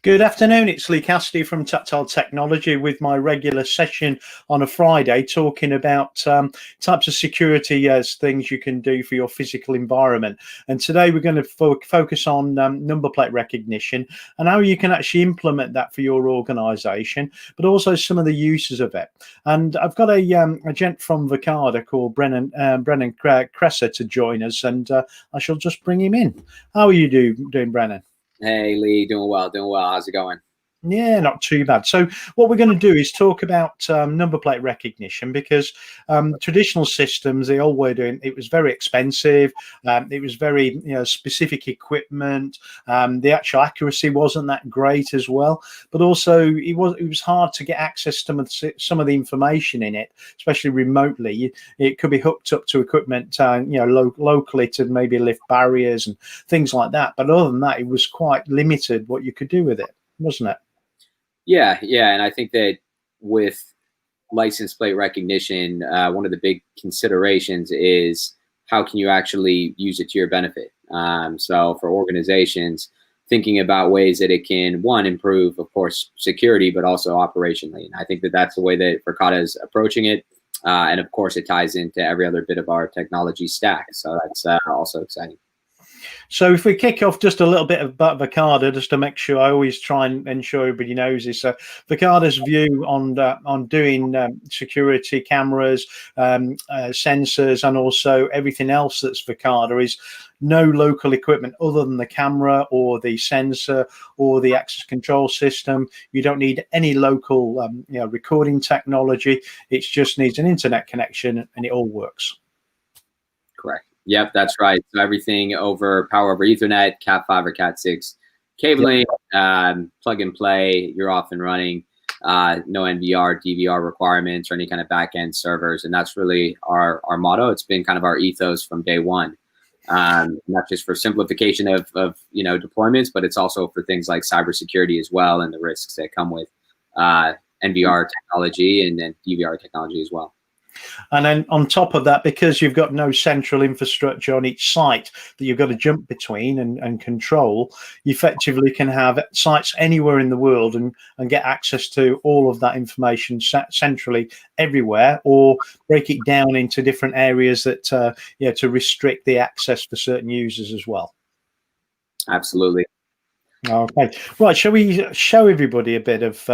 Good afternoon, it's Lee Cassidy from Tactile Technology with my regular session on a Friday talking about types of security as things you can do for your physical environment. And today we're going to focus on number plate recognition and how you can actually implement that for your organization, but also some of the uses of it. And I've got a gent from Verkada called Brennan Cresser to join us, and I shall just bring him in. How are you doing, Brennan? Hey, Lee, doing well. How's it going? Yeah, not too bad. So what we're going to do is talk about number plate recognition, because traditional systems, the old way of doing it was very expensive. It was very specific equipment. The actual accuracy wasn't that great as well, but also it was hard to get access to some of the information in it, especially remotely. It could be hooked up to equipment, locally to maybe lift barriers and things like that. But other than that, it was quite limited what you could do with it, wasn't it? Yeah, and I think that with license plate recognition, one of the big considerations is how can you actually use it to your benefit. So for organizations, thinking about ways that it can, one, improve, of course, security, but also operationally. And I think that that's the way that Verkada is approaching it. And of course, it ties into every other bit of our technology stack. So that's also exciting. So if we kick off just a little bit about Verkada, just to make sure, I always try and ensure everybody knows this. Verkada's view on doing security cameras, sensors, and also everything else that's Verkada is no local equipment other than the camera or the sensor or the access control system. You don't need any local recording technology. It just needs an internet connection and it all works. Correct. Yep, that's right. So everything over power over Ethernet, Cat5 or Cat6 cabling, plug and play, you're off and running. No NVR, DVR requirements or any kind of back-end servers. And that's really our motto. It's been kind of our ethos from day one. Not just for simplification of deployments, but it's also for things like cybersecurity as well and the risks that come with NVR technology and DVR technology as well. And then on top of that, because you've got no central infrastructure on each site that you've got to jump between and control, you effectively can have sites anywhere in the world and get access to all of that information centrally everywhere, or break it down into different areas that to restrict the access for certain users as well. Absolutely. Okay, right. Shall we show everybody a bit of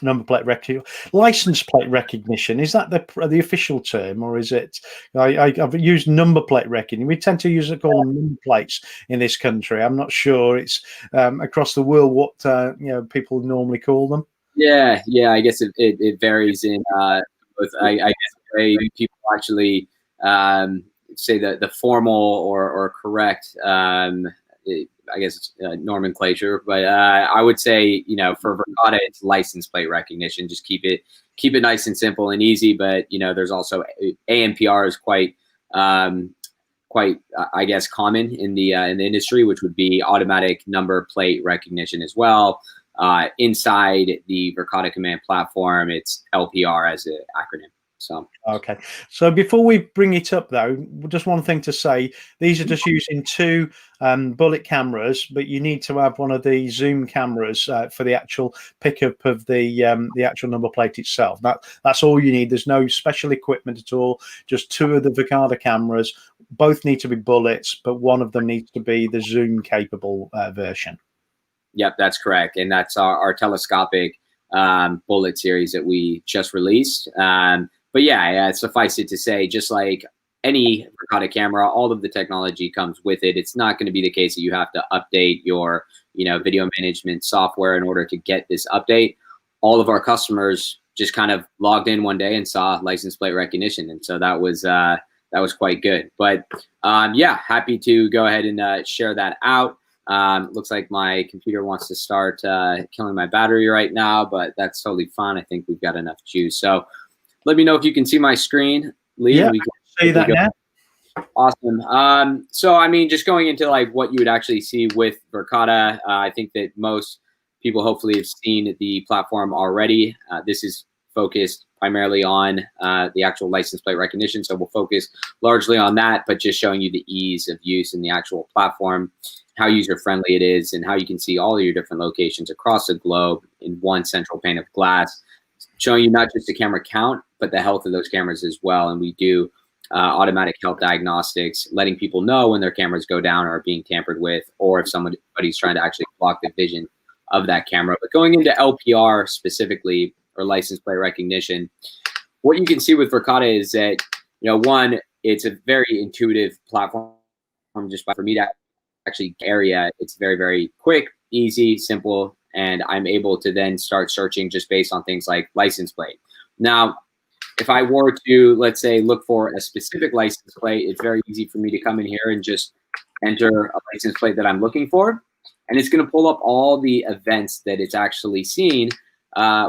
number plate license plate recognition? Is that the official term, or is it? I've used number plate recognition. We tend to use it called number plates in this country. I'm not sure it's across the world what people normally call them. Yeah. I guess it varies in both. I guess the way people actually say the formal or correct. I guess it's nomenclature, but I would say, for Verkada, it's license plate recognition. Just keep it nice and simple and easy. But there's also ANPR is quite I guess common in the industry, which would be automatic number plate recognition as well. Inside the Verkada Command Platform, it's LPR as an acronym. So okay. So before we bring it up, though, just one thing to say: these are just using two bullet cameras, but you need to have one of the zoom cameras for the actual pickup of the actual number plate itself. That's all you need. There's no special equipment at all. Just two of the Verkada cameras. Both need to be bullets, but one of them needs to be the zoom capable version. Yep, that's correct, and that's our telescopic bullet series that we just released. But yeah, suffice it to say, just like any Verkada camera, all of the technology comes with it. It's not going to be the case that you have to update your, video management software in order to get this update. All of our customers just kind of logged in one day and saw license plate recognition, and so that was quite good. But happy to go ahead and share that out. Looks like my computer wants to start killing my battery right now, but that's totally fine. I think we've got enough juice. So let me know if you can see my screen, Lee. Yeah, we can see that now. Awesome. So, I mean, just going into like what you would actually see with Verkada, I think that most people hopefully have seen the platform already. This is focused primarily on the actual license plate recognition. So we'll focus largely on that, but just showing you the ease of use in the actual platform. how user-friendly it is, and how you can see all of your different locations across the globe in one central pane of glass, showing you not just the camera count, but the health of those cameras as well. And we do automatic health diagnostics, letting people know when their cameras go down or are being tampered with, or if somebody's trying to actually block the vision of that camera. But going into LPR specifically, or license plate recognition, what you can see with Verkada is that, one, it's a very intuitive platform just for me to actually area. It's very, very quick, easy, simple, and I'm able to then start searching just based on things like license plate. Now, if I were to, let's say, look for a specific license plate, it's very easy for me to come in here and just enter a license plate that I'm looking for. And it's going to pull up all the events that it's actually seen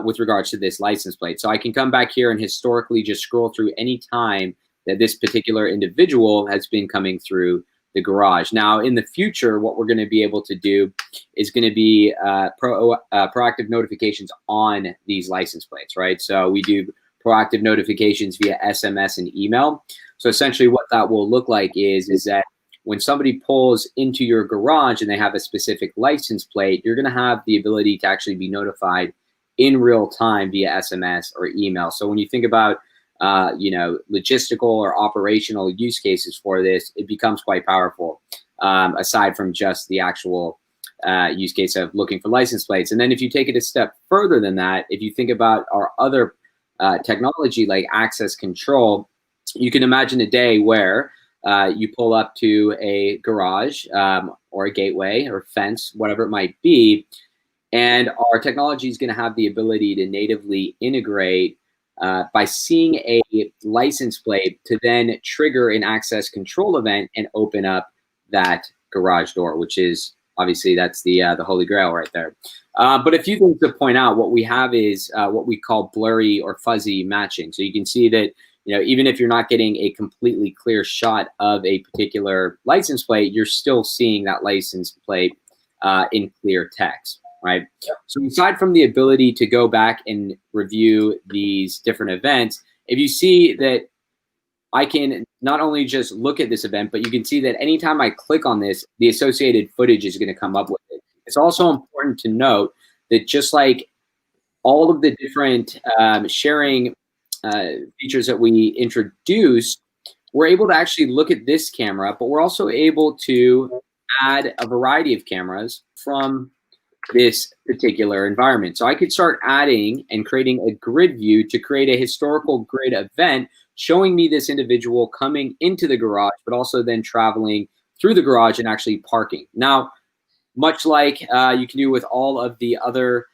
with regards to this license plate. So I can come back here and historically just scroll through any time that this particular individual has been coming through the garage. Now, in the future, what we're going to be able to do is going to be proactive notifications on these license plates, right? So we do proactive notifications via SMS and email. So essentially what that will look like is that when somebody pulls into your garage and they have a specific license plate, you're going to have the ability to actually be notified in real time via SMS or email. So when you think about logistical or operational use cases for this, it becomes quite powerful, aside from just the actual use case of looking for license plates. And then if you take it a step further than that, if you think about our other technology like access control, you can imagine a day where you pull up to a garage or a gateway or fence, whatever it might be, and our technology is going to have the ability to natively integrate by seeing a license plate to then trigger an access control event and open up that garage door, which is obviously that's the holy grail right there. But a few things to point out, what we have is what we call blurry or fuzzy matching. So you can see that, even if you're not getting a completely clear shot of a particular license plate, you're still seeing that license plate in clear text, right? Yep. So aside from the ability to go back and review these different events, if you see that I can not only just look at this event, but you can see that anytime I click on this, the associated footage is going to come up with it. It's also important to note that just like all of the different sharing features that we introduced, we're able to actually look at this camera, but we're also able to add a variety of cameras from this particular environment. So I could start adding and creating a grid view to create a historical grid event showing me this individual coming into the garage, but also then traveling through the garage and actually parking. Now, much like you can do with all of the other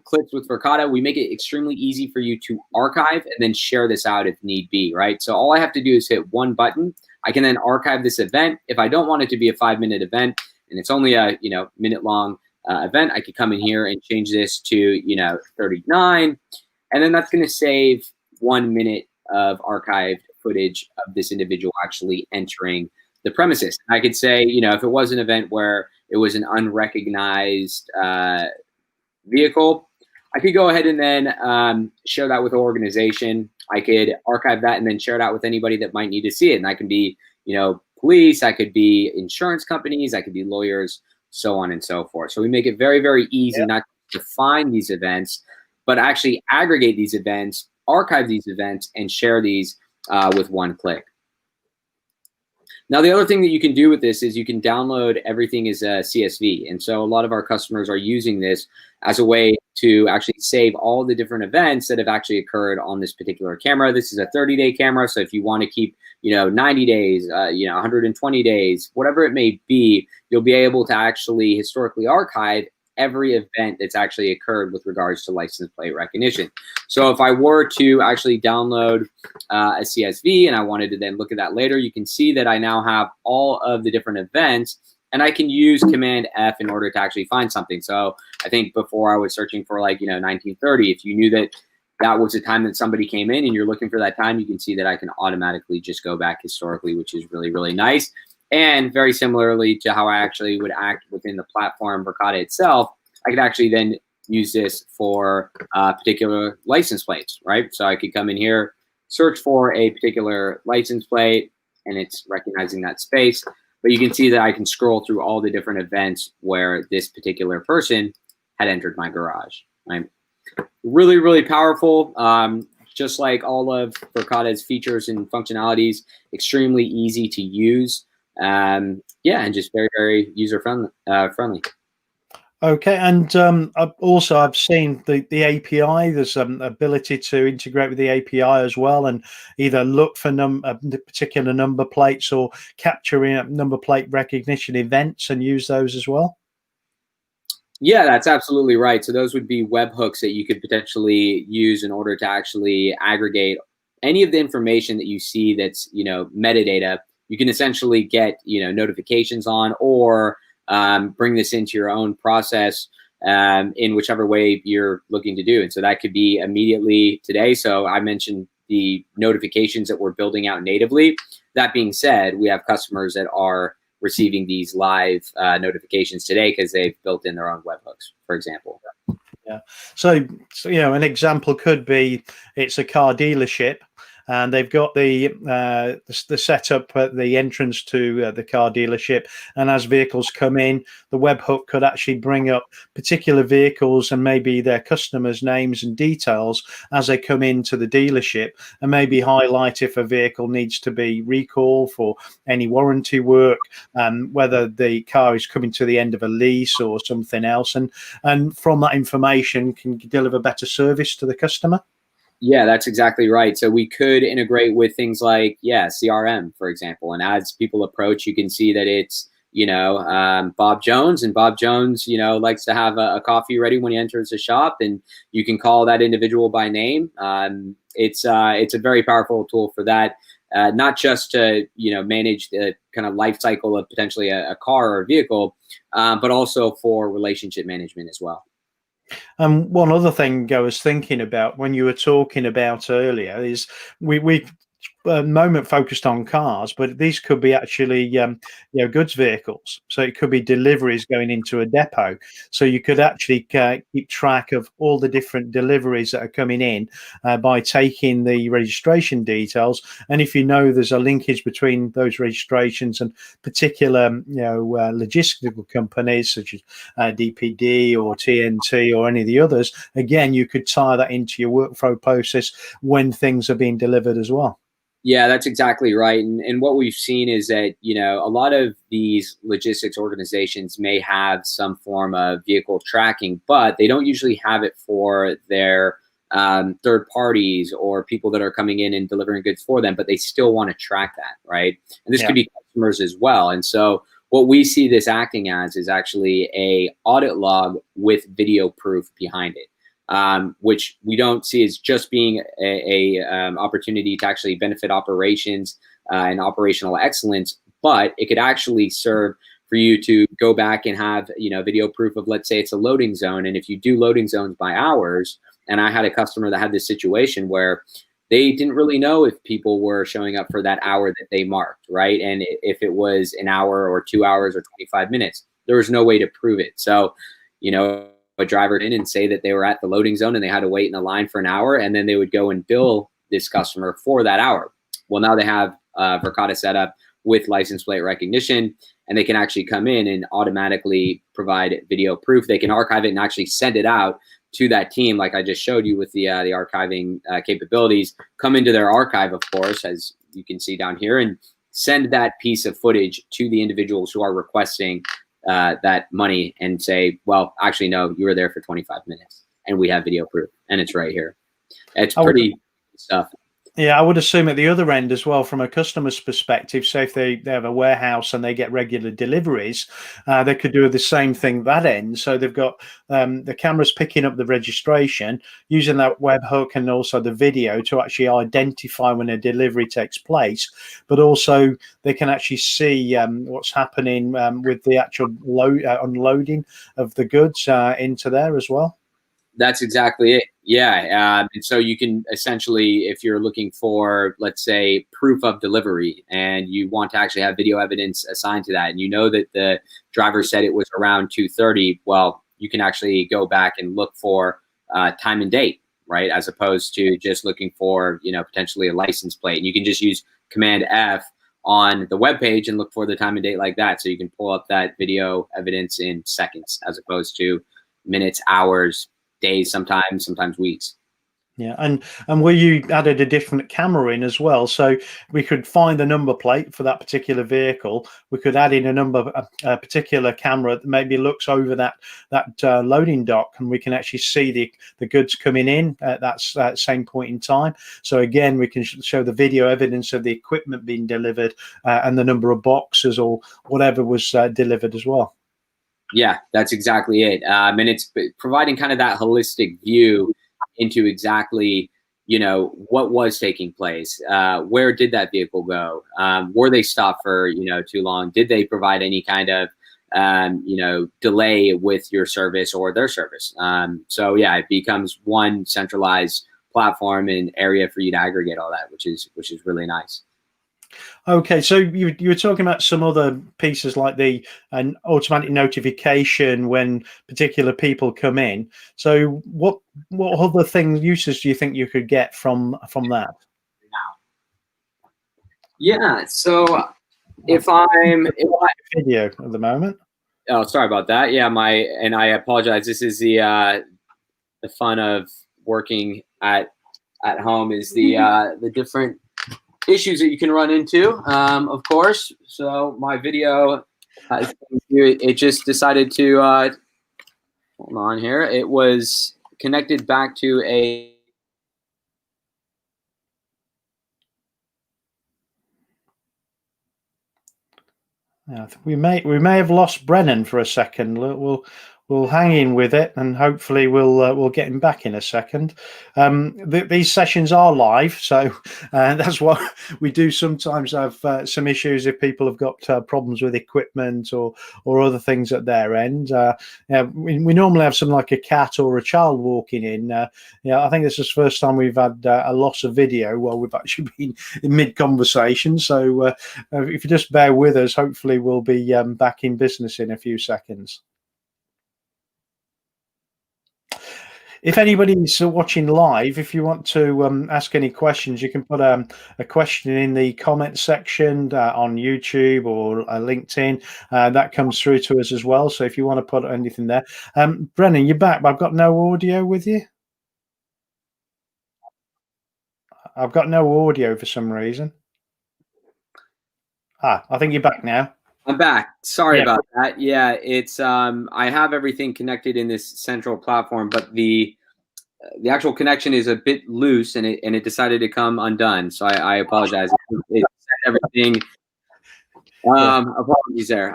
clips with Verkada, we make it extremely easy for you to archive and then share this out if need be, right? So all I have to do is hit one button. I can then archive this event. If I don't want it to be a 5-minute event and it's only a minute-long event, I could come in here and change this to 39, and then that's going to save 1 minute of archived footage of this individual actually entering the premises. I could say, if it was an event where it was an unrecognized vehicle, I could go ahead and then share that with the organization. I could archive that and then share it out with anybody that might need to see it. And that can be, police, I could be insurance companies, I could be lawyers, so on and so forth. So we make it very, very easy not to find these events, but actually aggregate these events, archive these events, and share these with one click. Now, the other thing that you can do with this is you can download everything as a CSV. And so a lot of our customers are using this as a way to actually save all the different events that have actually occurred on this particular camera. This is a 30-day camera. So if you want to keep, 90 days, 120 days, whatever it may be, you'll be able to actually historically archive every event that's actually occurred with regards to license plate recognition. So if I were to actually download a CSV and I wanted to then look at that later, you can see that I now have all of the different events, and I can use Command F in order to actually find something. So I think before I was searching for 1930, if you knew that that was the time that somebody came in and you're looking for that time, you can see that I can automatically just go back historically, which is really, really nice. And very similarly to how I actually would act within the platform Verkada itself, I could actually then use this for particular license plates, right? So I could come in here, search for a particular license plate, and it's recognizing that space. But you can see that I can scroll through all the different events where this particular person had entered my garage. Right? Really, really powerful. Just like all of Verkada's features and functionalities, extremely easy to use. Yeah, and just very, very user friendly. Okay, and I've seen the API. There's ability to integrate with the API as well, and either look for particular number plates or capturing number plate recognition events and use those as well. Yeah, that's absolutely right. So those would be webhooks that you could potentially use in order to actually aggregate any of the information that you see that's, metadata. You can essentially get, notifications on, or bring this into your own process in whichever way you're looking to do. And so that could be immediately today. So I mentioned the notifications that we're building out natively. That being said, we have customers that are receiving these live notifications today because they've built in their own webhooks, for example. Yeah. So, an example could be it's a car dealership, and they've got the setup at the entrance to the car dealership. And as vehicles come in, the webhook could actually bring up particular vehicles and maybe their customers' names and details as they come into the dealership, and maybe highlight if a vehicle needs to be recalled for any warranty work, whether the car is coming to the end of a lease or something else. And from that information can deliver better service to the customer. Yeah, that's exactly right. So we could integrate with things like, CRM, for example. And as people approach, you can see that it's, Bob Jones, and Bob Jones, likes to have a coffee ready when he enters the shop, and you can call that individual by name. It's a very powerful tool for that. Not just to, manage the kind of life cycle of potentially a car or a vehicle, but also for relationship management as well. One other thing I was thinking about when you were talking about earlier is we moment focused on cars, but these could be actually goods vehicles. So it could be deliveries going into a depot. So you could actually keep track of all the different deliveries that are coming in by taking the registration details. And if you know there's a linkage between those registrations and particular logistical companies such as DPD or TNT or any of the others, again, you could tie that into your workflow process when things are being delivered as well. Yeah, that's exactly right. And what we've seen is that, a lot of these logistics organizations may have some form of vehicle tracking, but they don't usually have it for their third parties or people that are coming in and delivering goods for them, but they still want to track that, right? And this could be customers as well. And so what we see this acting as is actually a audit log with video proof behind it. Which we don't see as just being a opportunity to actually benefit operations and operational excellence, but it could actually serve for you to go back and have video proof of, let's say it's a loading zone, and if you do loading zones by hours, and I had a customer that had this situation where they didn't really know if people were showing up for that hour that they marked, right? And if it was an hour or 2 hours or 25 minutes, there was no way to prove it. So, a driver in and say that they were at the loading zone and they had to wait in a line for an hour, and then they would go and bill this customer for that hour. Well, now they have Verkada set up with license plate recognition, and they can actually come in and automatically provide video proof. They can archive it and actually send it out to that team, like I just showed you with the archiving capabilities. Come into their archive, of course, as you can see down here, and send that piece of footage to the individuals who are requesting that money and say, well, actually, no, you were there for 25 minutes and we have video proof, and it's right here. It's pretty stuff. Yeah, I would assume at the other end as well, from a customer's perspective, say if they have a warehouse and they get regular deliveries, they could do the same thing that end. So they've got the cameras picking up the registration, using that webhook and also the video to actually identify when a delivery takes place. But also they can actually see what's happening with the actual unloading of the goods into there as well. That's exactly it. Yeah. And so you can essentially, if you're looking for, let's say, proof of delivery, and you want to actually have video evidence assigned to that, and you know that the driver said it was around 2:30, well, you can actually go back and look for time and date, right? As opposed to just looking for, potentially a license plate. And you can just use Command F on the web page and look for the time and date like that. So you can pull up that video evidence in seconds as opposed to minutes, hours, days, sometimes weeks. Yeah, and where you added a different camera in as well, so we could find the number plate for that particular vehicle. We could add in a particular camera that maybe looks over that loading dock, and we can actually see the goods coming in at that same point in time. So again, we can show the video evidence of the equipment being delivered and the number of boxes or whatever was delivered as well. Yeah, that's exactly it. And it's providing kind of that holistic view into exactly, what was taking place. Where did that vehicle go? Were they stopped for, too long? Did they provide any kind of, delay with your service or their service? So yeah, it becomes one centralized platform and area for you to aggregate all that, which is really nice. Okay, so you were talking about some other pieces like an automatic notification when particular people come in. So what other uses do you think you could get from that? Yeah, so if video at the moment. Oh, sorry about that. Yeah, and I apologize. This is the fun of working at home is the different issues that you can run into, of course. So my video, it just decided to, hold on here. It was connected back to a. Yeah, we may have lost Brennan for a second. We'll hang in with it, and hopefully we'll get him back in a second. These sessions are live, so that's what we do. Sometimes have some issues if people have got problems with equipment or other things at their end. We normally have something like a cat or a child walking in. I think this is the first time we've had a loss of video while we've actually been in mid-conversation. So if you just bear with us, hopefully we'll be back in business in a few seconds. If anybody's watching live, if you want to ask any questions, you can put a question in the comment section on YouTube or LinkedIn. That comes through to us as well. So if you want to put anything there. Brennan, you're back, but I've got no audio with you. I've got no audio for some reason. I think you're back now. I'm back. Sorry about that. Yeah, it's I have everything connected in this central platform, but the actual connection is a bit loose, and it decided to come undone. So I apologize. It sent everything. Apologies there.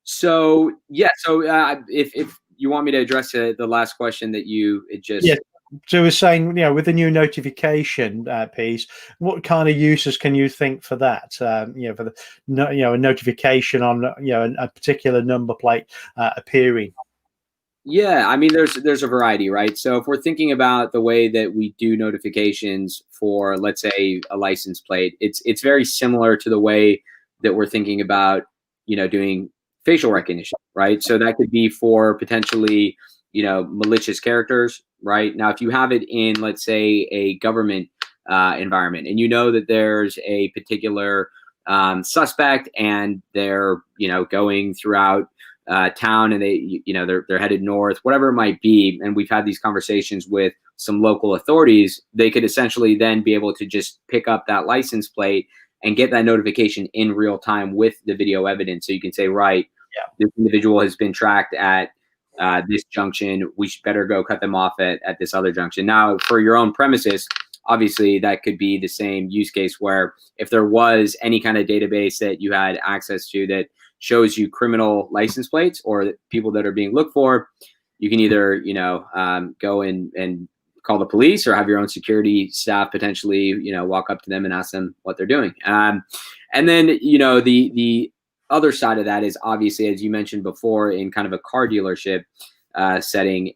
So yeah. So if you want me to address the last question that you just. Yeah. So we're saying, with the new notification piece, what kind of uses can you think for that? For the a notification on a particular number plate appearing. Yeah, I mean, there's a variety, right? So if we're thinking about the way that we do notifications for, let's say, a license plate, it's very similar to the way that we're thinking about doing facial recognition, right? So that could be for potentially malicious characters, right? Now, if you have it in, let's say, a government environment, and that there's a particular suspect, and they're going throughout town, and they're headed north, whatever it might be, and we've had these conversations with some local authorities, they could essentially then be able to just pick up that license plate and get that notification in real time with the video evidence. So you can say, right, this individual has been tracked at this junction, we should better go cut them off at this other junction. Now, for your own premises, obviously that could be the same use case where if there was any kind of database that you had access to that shows you criminal license plates or people that are being looked for, you can either go and call the police or have your own security staff potentially walk up to them and ask them what they're doing. And then the other side of that is obviously, as you mentioned before, in kind of a car dealership setting,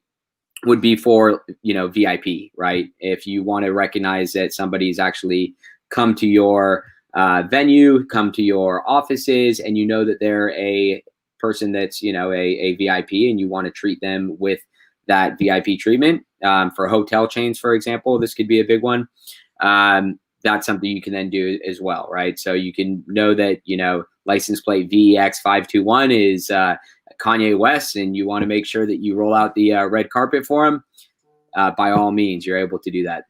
would be for VIP, right? If you want to recognize that somebody's actually come to your venue, come to your offices, and that they're a person that's a VIP, and you want to treat them with that VIP treatment. For hotel chains, for example, this could be a big one. that's something you can then do as well, right? So you can know that, license plate VEX521 is Kanye West, and you want to make sure that you roll out the red carpet for him. By all means, you're able to do that.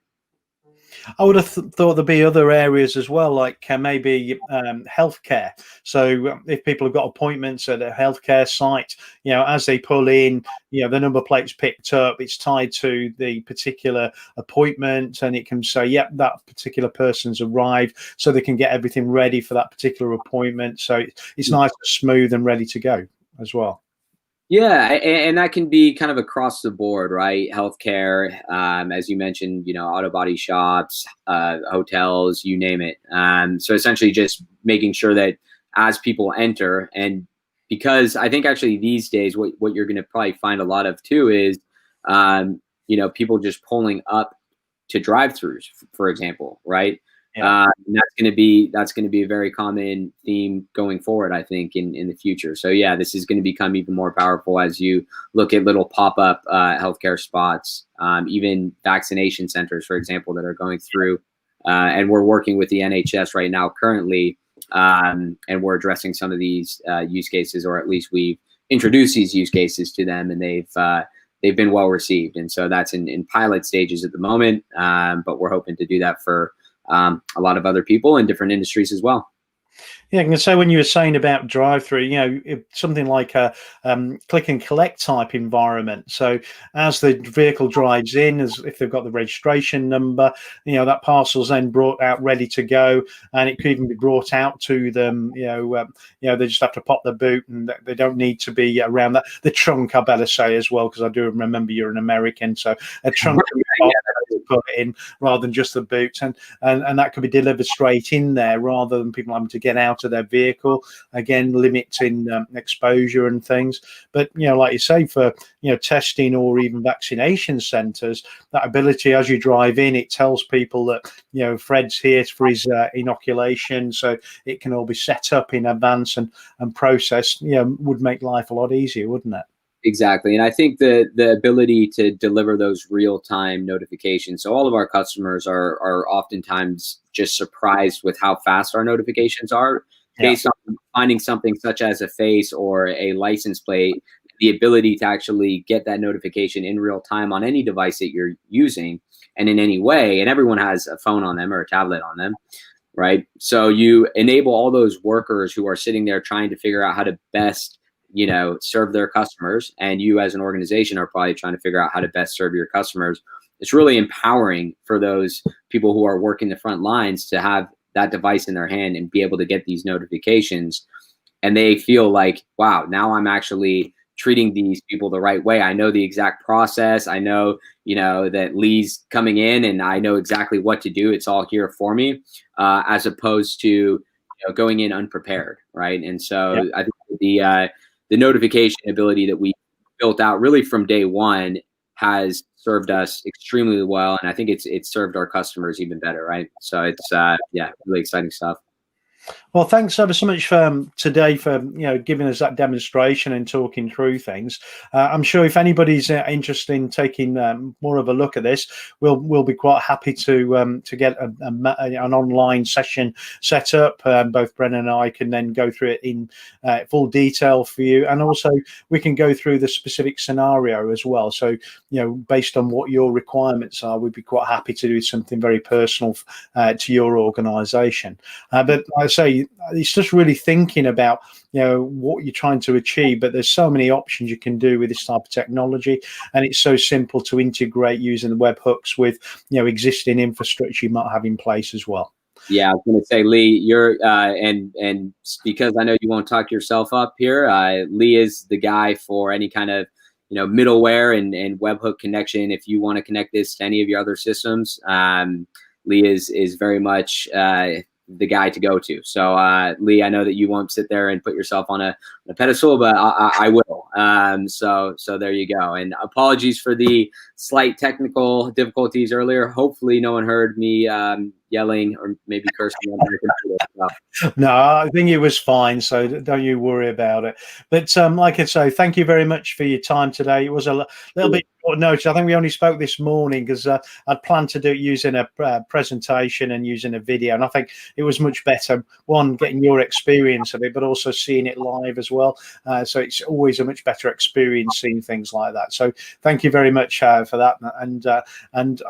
I would have thought there'd be other areas as well, like maybe healthcare. So if people have got appointments at a healthcare site, as they pull in, the number plate's picked up, it's tied to the particular appointment, and it can say, yep, that particular person's arrived, so they can get everything ready for that particular appointment. So it's nice and smooth and ready to go as well. Yeah, and that can be kind of across the board, right? Healthcare, as you mentioned, auto body shops, hotels, you name it. So essentially just making sure that as people enter, and because I think actually these days what you're going to probably find a lot of too is, people just pulling up to drive-throughs, for example, right? Yeah. And that's going to be a very common theme going forward, I think, in the future. So yeah, this is going to become even more powerful as you look at little pop-up healthcare spots, even vaccination centers, for example, that are going through. And we're working with the NHS right now currently, and we're addressing some of these use cases, or at least we've introduced these use cases to them, and they've been well received. And so that's in pilot stages at the moment, but we're hoping to do that for a lot of other people in different industries as well. Yeah, I can say when you were saying about drive-through, something like a click and collect type environment. So as the vehicle drives in, as if they've got the registration number, that parcel's then brought out ready to go, and it could even be brought out to them. They just have to pop the boot, and they don't need to be around that. The trunk, I better say as well, because I do remember you're an American, so a trunk can be put in rather than just the boot, and that could be delivered straight in there rather than people having to get out of their vehicle, again limiting exposure and things. But like you say, for testing or even vaccination centers, that ability as you drive in, it tells people that Fred's here for his inoculation, so it can all be set up in advance and processed. Would make life a lot easier, wouldn't it? Exactly. And I think the ability to deliver those real-time notifications. So all of our customers are oftentimes just surprised with how fast our notifications are, based on finding something such as a face or a license plate, the ability to actually get that notification in real time on any device that you're using and in any way. And everyone has a phone on them or a tablet on them, right? So you enable all those workers who are sitting there trying to figure out how to best serve their customers, and you as an organization are probably trying to figure out how to best serve your customers. It's really empowering for those people who are working the front lines to have that device in their hand and be able to get these notifications, and they feel like, wow, now I'm actually treating these people the right way. I know the exact process. I know, that Lee's coming in and I know exactly what to do. It's all here for me, as opposed to going in unprepared, right? And so I think the notification ability that we built out really from day one has served us extremely well, and I think it's served our customers even better, right? So it's really exciting stuff. Well, thanks ever so much today for giving us that demonstration and talking through things. I'm sure if anybody's interested in taking more of a look at this, we'll be quite happy to get an online session set up. Both Brennan and I can then go through it in full detail for you, and also we can go through the specific scenario as well. So based on what your requirements are, we'd be quite happy to do something very personal to your organisation. But I say, it's just really thinking about what you're trying to achieve, but there's so many options you can do with this type of technology, and it's so simple to integrate using the webhooks with existing infrastructure you might have in place as well. Yeah, I was going to say, Lee, you're and because I know you won't talk yourself up here, Lee is the guy for any kind of middleware and webhook connection. If you want to connect this to any of your other systems, Lee is very much the guy to go to. So Lee, I know that you won't sit there and put yourself on a pedestal, but I will. So there you go. And apologies for the slight technical difficulties earlier. Hopefully no one heard me yelling or maybe cursing on my computer. So, No, I think it was fine, so don't you worry about it. But like I say, thank you very much for your time today. It was a little bit short notice. I think we only spoke this morning because I'd planned to do it using a presentation and using a video, and I think it was much better, one, getting your experience of it, but also seeing it live as well. So it's always a much better experience seeing things like that. So thank you very much for that, and I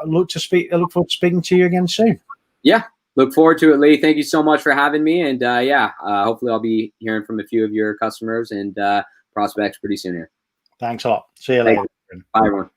look forward to speaking to you again soon. Yeah, look forward to it, Lee. Thank you so much for having me. And hopefully I'll be hearing from a few of your customers and prospects pretty soon here. Thanks a lot. See you later. Bye, everyone.